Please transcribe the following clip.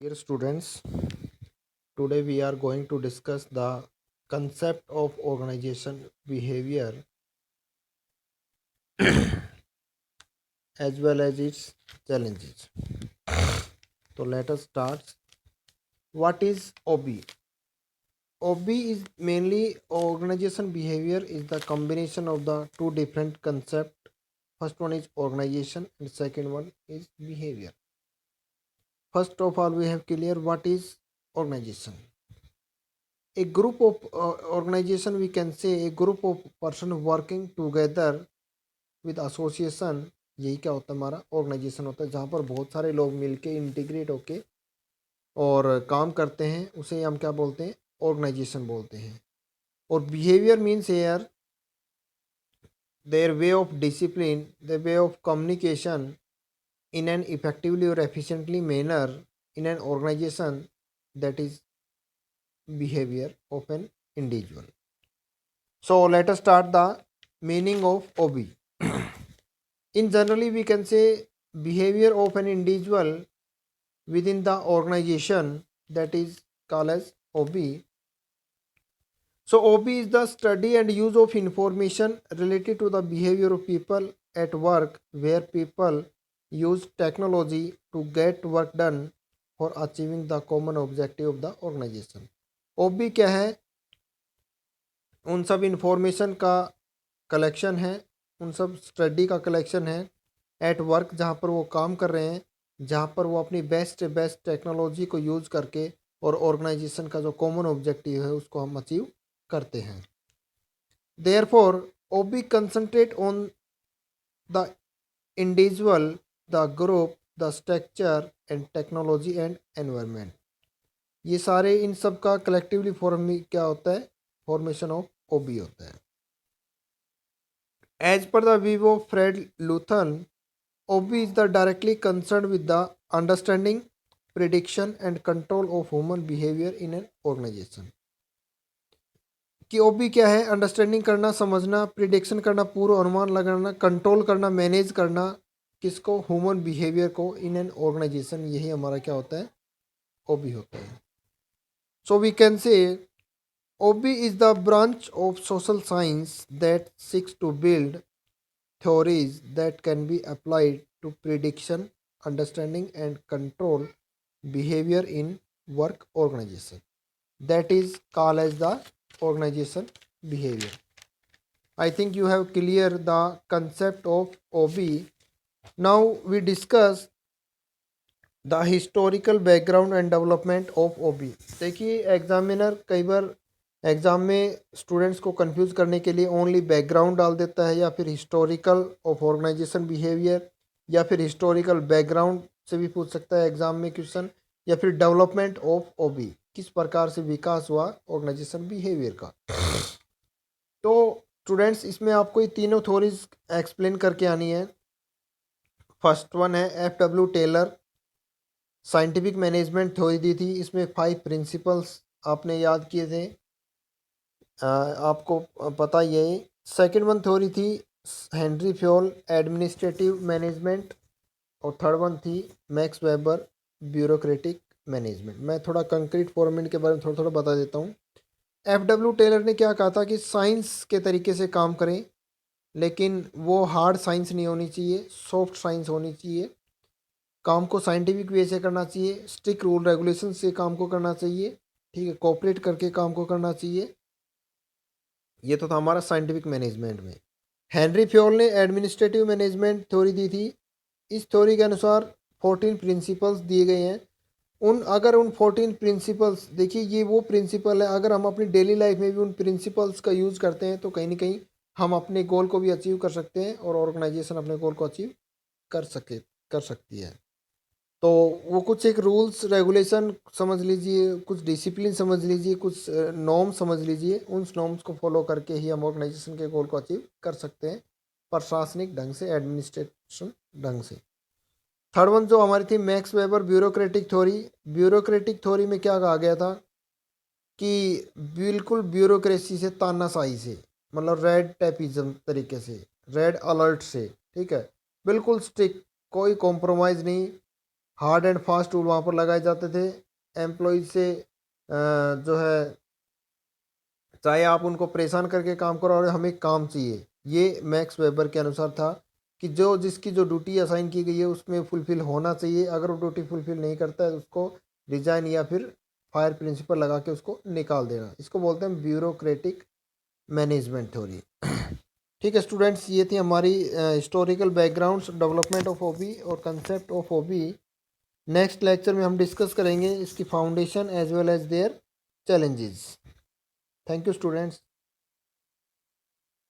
Dear students, today we are going to discuss the concept of organization behavior as well as its challenges. So let us start. What is OB? OB is mainly organization behavior is the combination of the two different concepts. First one is organization and second one is behavior. First of all, we have clear what is organization. A group of organization, we can say a group of person working together with association, यही क्या होता है हमारा organisation होता है, जहाँ पर बहुत सारे लोग मिलके इंटीग्रेट होके और काम करते हैं, उसे हम क्या बोलते हैं, ऑर्गेनाइजेशन बोलते हैं. और behaviour means air their way of discipline, the way of communication in an effectively और efficiently manner in an organization, that is behaviour of an individual. So let us start the meaning of OB. In generally, we can say behavior of an individual within the organization, that is called as OB. So OB is the study and use of information related to the behavior of people at work, where people use technology to get work done for achieving the common objective of the organization. OB क्या है? उन सब information का collection है, उन सब study का collection है एट वर्क, जहाँ पर वो काम कर रहे हैं, जहाँ पर वो अपनी बेस्ट टेक्नोलॉजी को यूज़ करके और ऑर्गेनाइजेशन का जो कॉमन ऑब्जेक्टिव है उसको हम अचीव करते हैं. Therefore OB concentrate on the individual, the group, the structure and technology and environment. ये सारे इन सब का कलेक्टिवली फॉर्म क्या होता है, फॉर्मेशन ऑफ ओबी होता है. As per the view of Fred Luthern, OB is the directly concerned with the understanding, prediction and control of human behavior in an organization. कि OB क्या है? अंडरस्टैंडिंग करना, समझना, प्रिडिक्शन करना, पूर्व अनुमान लगाना, कंट्रोल करना, मैनेज करना, किसको? ह्यूमन बिहेवियर को इन एन ऑर्गेनाइजेशन. यही हमारा क्या होता है? OB होता है. So we can say OB is the branch of social science that seeks to build theories that can be applied to prediction, understanding and control behavior in work organization. That is called as the organization behavior. I think you have clear the concept of OB. Now we discuss the historical background and development of OB. देखिए examiner कई बार exam में students को confuse करने के लिए only background डाल देता है, या फिर हिस्टोरिकल ऑफ ऑर्गेनाइजेशन बिहेवियर, या फिर हिस्टोरिकल बैकग्राउंड से भी पूछ सकता है एग्ज़ाम में क्वेश्चन, या फिर डेवलपमेंट ऑफ ओबी, किस प्रकार से विकास हुआ ऑर्गेनाइजेशन बिहेवियर का. तो स्टूडेंट्स इसमें आपको ये तीनों थ्योरीज एक्सप्लेन करके आनी है. फर्स्ट वन है F.W. Taylor, scientific management theory दी थी. इसमें 5 प्रिंसिपल्स आपने याद किए थे, आपको पता ही है. सेकेंड वन थ्योरी थी हेनरी फ्योल, एडमिनिस्ट्रेटिव मैनेजमेंट. और थर्ड वन थी मैक्स वेबर, ब्यूरोक्रेटिक मैनेजमेंट. मैं थोड़ा कंक्रीट फॉर्मेट के बारे में थोड़ा थोड़ा बता देता हूँ. F.W. टेलर ने क्या कहा था कि साइंस के तरीके से काम करें, लेकिन वो हार्ड साइंस नहीं होनी चाहिए, सॉफ्ट साइंस होनी चाहिए. काम को साइंटिफिक वे से करना चाहिए, स्ट्रिक्ट रूल रेगुलेशन से काम को करना चाहिए, ठीक है, कोऑपरेट करके काम को करना चाहिए. ये तो था हमारा साइंटिफिक मैनेजमेंट में. हेनरी फ्योल ने एडमिनिस्ट्रेटिव मैनेजमेंट थ्योरी दी थी. इस थ्योरी के अनुसार 14 प्रिंसिपल्स दिए गए हैं. अगर उन 14 प्रिंसिपल्स, देखिए ये वो प्रिंसिपल है, अगर हम अपनी डेली लाइफ में भी उन प्रिंसिपल्स का यूज़ करते हैं तो कहीं ना कहीं हम अपने गोल को भी अचीव कर सकते हैं और ऑर्गेनाइजेशन अपने गोल को अचीव कर सकती है. तो वो कुछ एक रूल्स रेगुलेशन समझ लीजिए, कुछ डिसिप्लिन समझ लीजिए, कुछ नॉर्म समझ लीजिए. उन नॉर्म्स को फॉलो करके ही हम ऑर्गेनाइजेशन के गोल को अचीव कर सकते हैं, प्रशासनिक ढंग से, एडमिनिस्ट्रेशन ढंग से. थर्ड वन जो हमारी थी max weber, bureaucratic theory. Bureaucratic theory में क्या कहा गया था कि बिल्कुल ब्यूरोक्रेसी से, तानाशाही से, मतलब रेड टेपिज्म तरीके से, रेड अलर्ट से, ठीक है, बिल्कुल स्ट्रिक्ट, कोई कॉम्प्रोमाइज़ नहीं, हार्ड एंड फास्ट रूल वहाँ पर लगाए जाते थे। एम्प्लॉयज से जो है चाहे आप उनको परेशान करके काम करो और हमें काम चाहिए, ये मैक्स वेबर के अनुसार था कि जो जिसकी जो ड्यूटी असाइन की गई है उसमें फुलफिल होना चाहिए। अगर वो ड्यूटी फुलफिल नहीं करता है तो उसको रिजाइन या फिर फायर प्रिंसिपल लगा के उसको निकाल देना। इसको बोलते हैं ब्यूरोक्रेटिक मैनेजमेंट थ्योरी। ठीक है स्टूडेंट्स, ये थी हमारी historical backgrounds development of hobby और concept of hobby. Next lecture में हम डिस्कस करेंगे इसकी foundation as well as their challenges. Thank you students.